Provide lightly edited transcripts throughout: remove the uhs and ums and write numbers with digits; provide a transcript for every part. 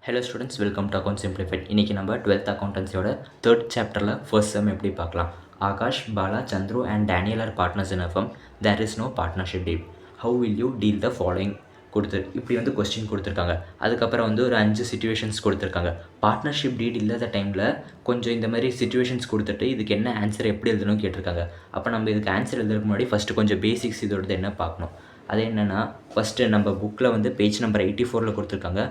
Hello students, welcome to account simplified. இன்றைக்கி நம்ம 12th அக்கௌண்டன்சியோட third சாப்டரில் ஃபர்ஸ்ட் செம் எப்படி பார்க்கலாம். Akash, Bala, Chandru and Daniel are partners in a firm. There is no partnership deal. How will you deal the following இப்படி question கொடுத்துருக்காங்க. அதுக்கப்புறம் ஒரு 5 situations கொடுத்துருக்காங்க. பார்ட்னர்ஷிப் டீட் இல்லாத டைமில் கொஞ்சம் இந்த மாதிரி சிச்சுவேஷன்ஸ் கொடுத்துட்டு இதுக்கு என்ன ஆன்சர் எப்படி எழுதணும்னு கேட்டிருக்காங்க. அப்போ நம்ம இதுக்கு ஆன்சர் எழுதுறதுக்கு முன்னாடி ஃபஸ்ட்டு கொஞ்சம் பேசிக்ஸ் இதோடது என்ன பார்க்கணும். அது என்னென்னா, ஃபஸ்ட்டு நம்ம புக்கில் பேஜ் நம்பர் 84 கொடுத்துருக்காங்க.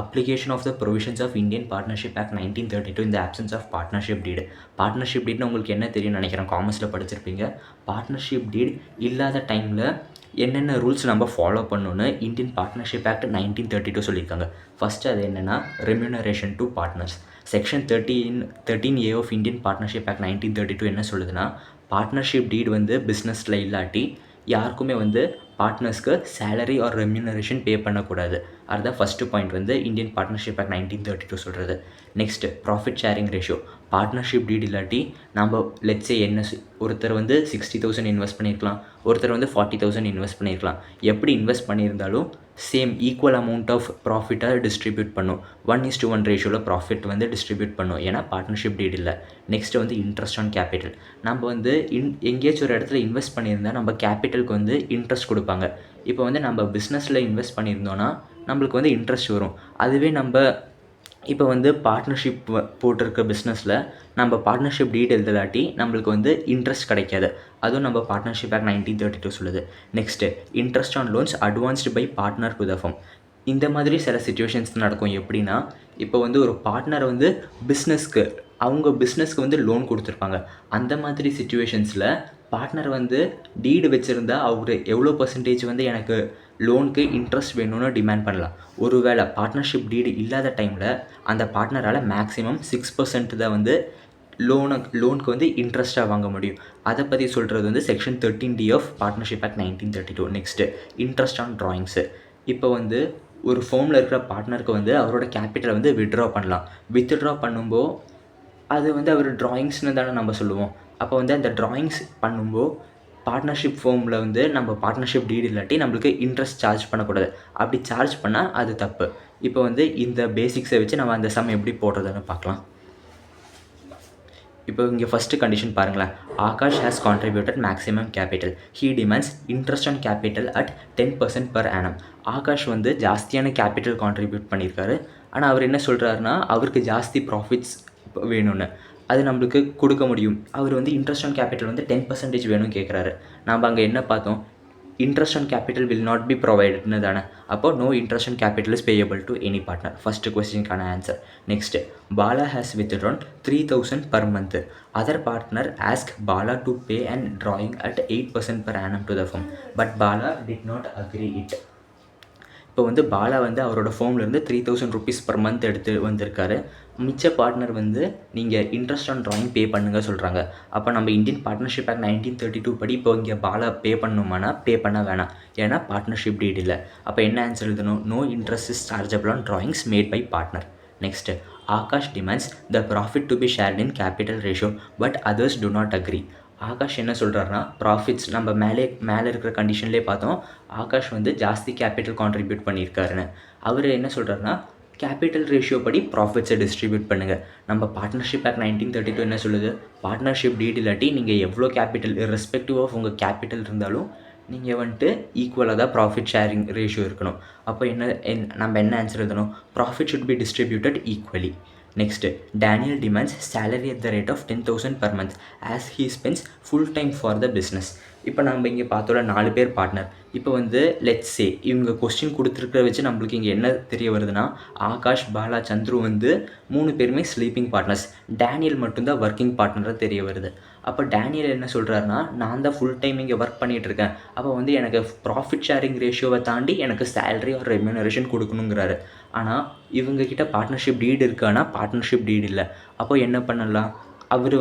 Application of the provisions of Indian partnership act 1932 இந்த options of partnership deed. Partnership டீட்னு உங்களுக்கு என்ன தெரியும்னு நினைக்கிறேன், காமர்ஸில் படிச்சிருப்பீங்க. பார்ட்னர்ஷிப் டீட் இல்லாத டைமில் என்னென்ன ரூல்ஸ் நம்ம ஃபாலோ பண்ணணுன்னு இந்தியன் பார்ட்னர்ஷிப் ஆக்ட் 1932 சொல்லியிருக்காங்க. ஃபஸ்ட்டு அது என்னென்னா, remuneration to partners. Section 13A of Indian partnership act 1932 என்ன சொல்லுதுன்னா, பார்ட்னர்ஷிப் டீட் பிஸ்னஸில் இல்லாட்டி யாருக்குமே பார்ட்னர்ஸ்க்கு சேலரி ஆர் ரெம்யூனரேஷன் பே பண்ணக்கூடாது. அதுதான் first point Indian partnership act 1932 சொல்கிறது. Next profit sharing ratio. Partnership deed இல்லாட்டி நம்ம லெட்ஸே ஒருத்தர் 60,000 இன்வெஸ்ட் பண்ணியிருக்கலாம், ஒருத்தர் 40,000 இன்வெஸ்ட் பண்ணியிருக்கலாம். எப்படி இன்வெஸ்ட் பண்ணியிருந்தாலும் சேம் ஈக்குவல் அமௌண்ட் ஆஃப் ப்ராஃபிட்டை டிஸ்ட்ரிபியூட் பண்ணும். 1:1 ரேஷியோவில் ப்ராஃபிட் டிஸ்ட்ரிபியூட் பண்ணும். ஏன்னா பார்ட்னர்ஷிப் டீட் இல்லை. Next interest on capital. நம்ம எங்கேயாச்சும் ஒரு இடத்துல இன்வெஸ்ட் பண்ணியிருந்தால் நம்ம கேபிட்டலுக்கு இன்ட்ரெஸ்ட் கொடுப்பாங்க. இப்போ நம்ம பிஸ்னஸில் இன்வெஸ்ட் பண்ணியிருந்தோன்னா நம்மளுக்கு இன்ட்ரெஸ்ட் வரும். அதுவே நம்ம இப்போ பார்ட்னர்ஷிப் போட்டிருக்க பிஸ்னஸில் நம்ம பார்ட்னர்ஷிப் டீட் எழுதலாட்டி நம்மளுக்கு இன்ட்ரெஸ்ட் கிடைக்காது. அதுவும் நம்ம பார்ட்னர்ஷிப் ஆக்ட் 1932 சொல்லுது. Next interest on loans advanced by partner to the firm. இந்த மாதிரி சில சிச்சுவேஷன்ஸ் நடக்கும். எப்படின்னா, இப்போ ஒரு பார்ட்னர் அவங்க பிஸ்னஸ்க்கு லோன் கொடுத்துருப்பாங்க. அந்த மாதிரி சிச்சுவேஷன்ஸில் பார்ட்னர் டீடு வச்சுருந்தா அவர் எவ்வளோ பர்சன்டேஜ் எனக்கு லோனுக்கு இன்ட்ரெஸ்ட் வேணும்னு டிமாண்ட் பண்ணலாம். ஒருவேளை பார்ட்னர்ஷிப் டீடு இல்லாத டைமில் அந்த பார்ட்னரால் மேக்ஸிமம் 6% தான் லோனுக்கு இன்ட்ரெஸ்ட்டாக வாங்க முடியும். அதை பற்றி சொல்கிறது section 13D of partnership act 1932. Next interest on drawings. இப்போ ஒரு ஃபோமில் இருக்கிற பார்ட்னருக்கு அவரோட கேபிட்டலை வித்ட்ரா பண்ணலாம். வித்ட்ரா பண்ணும்போது அது அவர் ட்ராயிங்ஸ்னு தானே நம்ம சொல்லுவோம். அப்போ அந்த ட்ராயிங்ஸ் பண்ணும்போது பார்ட்னர்ஷிப் ஃபோமில் நம்ம பார்ட்னர்ஷிப் டீட் இல்லாட்டி நம்மளுக்கு இன்ட்ரெஸ்ட் சார்ஜ் பண்ணக்கூடாது. அப்படி சார்ஜ் பண்ணால் அது தப்பு. இப்போ இந்த பேசிக்ஸை வச்சு நம்ம அந்த சம் எப்படி போடுறதுன்னு பார்க்கலாம். இப்போ இங்கே ஃபஸ்ட்டு கண்டிஷன் பாருங்களேன். Akash has contributed maximum capital. He demands interest on capital at 10% per annum. Akash ஜாஸ்தியான கேபிட்டல் கான்ட்ரிபியூட் பண்ணியிருக்காரு. ஆனால் அவர் என்ன சொல்கிறாருன்னா, அவருக்கு ஜாஸ்தி ப்ராஃபிட்ஸ் வேணும்னு. அது நம்மளுக்கு கொடுக்க முடியும். அவர் இன்ட்ரெஸ்ட் ஆன் கேபிட்டல் 10% வேணும்னு கேட்குறாரு. நாம் அங்கே என்ன பார்த்தோம், interest on capital will not be ப்ரொவைடட்னு தானே. அப்போ no interest on capital is payable to any partner. First கொஸ்டினுக்கான answer. Next, Bala has withdrawn 3,000 per month. Other partner ask Bala to pay and drawing at 8% per annum to the firm, but Bala did not agree it. இப்போ பாலா அவரோட ஃபோம்லேருந்து 3,000 rupees per month எடுத்து வந்திருக்காரு. மிச்ச partner நீங்கள் interest on drawing பே பண்ணுங்க சொல்கிறாங்க. அப்போ நம்ம இந்தியன் பார்ட்னர்ஷிப் ஆக்ட் 1932 படி இப்போ இங்கே பாலா பே பண்ணணுமானா பே பண்ண வேணாம். ஏன்னா பார்ட்னர்ஷிப் டீட் இல்லை. அப்போ என்ன ஆன்சர் எழுதணும், no interest is chargeable on drawings made by partner. Next, Akash demands the profit to be shared in capital ratio but others do not agree. Akash என்ன சொல்கிறாருன்னா, ப்ராஃபிட்ஸ் நம்ம மேலே இருக்கிற கண்டிஷன்லேயே பார்த்தோம். ஆகாஷ் ஜாஸ்தி கேபிட்டல் கான்ட்ரிபியூட் பண்ணியிருக்காருன்னு. அவர் என்ன சொல்கிறாருன்னா, கேபிட்டல் ரேஷியோ படி ப்ராஃபிட்ஸை டிஸ்ட்ரிபியூட் பண்ணுங்கள். நம்ம பார்ட்னர்ஷிப் ஆக்ட் 1932 என்ன சொல்லுது, பார்ட்னர்ஷிப் டீட் இல்லாட்டி நீங்கள் எவ்வளோ கேபிட்டல் ரெஸ்பெக்டிவ் ஆஃப் உங்கள் கேபிட்டல் இருந்தாலும் நீங்கள் ஈக்குவலாக தான் ப்ராஃபிட் ஷேரிங் ரேஷியோ இருக்கணும். அப்போ நம்ம என்ன ஆன்சர் எழுதணும், profit should be distributed equally. Next, Daniel demands salary at the rate of 10,000 per month as he spends full time for the business. இப்போ நம்ம இங்கே பார்த்தோம்ல 4 பேர் பார்ட்னர். இப்போ லெட்ஸ் சே இவங்க கொஸ்டின் கொடுத்துருக்க வச்சு நம்மளுக்கு இங்கே என்ன தெரிய வருதுன்னா, ஆகாஷ், பாலா, சந்துரு 3 பேருமே ஸ்லீப்பிங் பார்ட்னர்ஸ். டேனியல் மட்டும்தான் ஒர்க்கிங் பார்ட்னராக தெரிய வருது. அப்போ டேனியல் என்ன சொல்கிறாருன்னா, நான் தான் ஃபுல் டைம் இங்கே ஒர்க் பண்ணிகிட்ருக்கேன். அப்போ எனக்கு ப்ராஃபிட் ஷேரிங் ரேஷியோவை தாண்டி எனக்கு சேலரி ஒரு ரெம்யூனரேஷன் கொடுக்கணுங்கிறாரு. ஆனால் இவங்கக்கிட்ட பார்ட்னர்ஷிப் டீட் இருக்கானா, பார்ட்னர்ஷிப் டீட் இல்லை. அப்போ என்ன பண்ணலாம், அவர்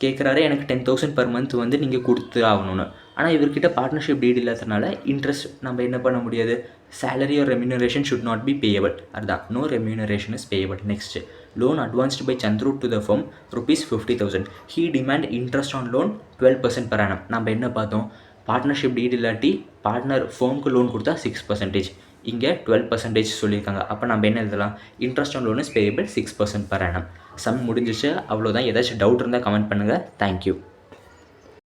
கேட்குறாரு எனக்கு 10,000 per month நீங்கள் கொடுத்து ஆகணும்னு. ஆனால் இவர்கிட்ட பார்ட்னர்ஷிப் டீட் இல்லாதனால இன்ட்ரெஸ்ட் நம்ம என்ன பண்ண முடியாது, salary or remuneration should not be payable. அதுதான் no remuneration is payable. Next, loan advanced by Chandru to the firm ₹50,000. He demand interest on loan 12% per annum. நம்ம என்ன பார்த்தோம், பார்ட்னர்ஷிப் டீட் இல்லாட்டி பார்ட்னர் ஃபோமுக்கு லோன் கொடுத்தா 6%. இங்கே 12% சொல்லியிருக்காங்க. அப்போ நம்ம என்ன எழுதலாம்? Interest on loan is payable 6% per annum. Sum முடிஞ்சிச்சு, அவ்வளோதான். ஏதாச்சும் டவுட் இருந்தால் கமெண்ட் பண்ணுங்கள். தேங்க்யூ.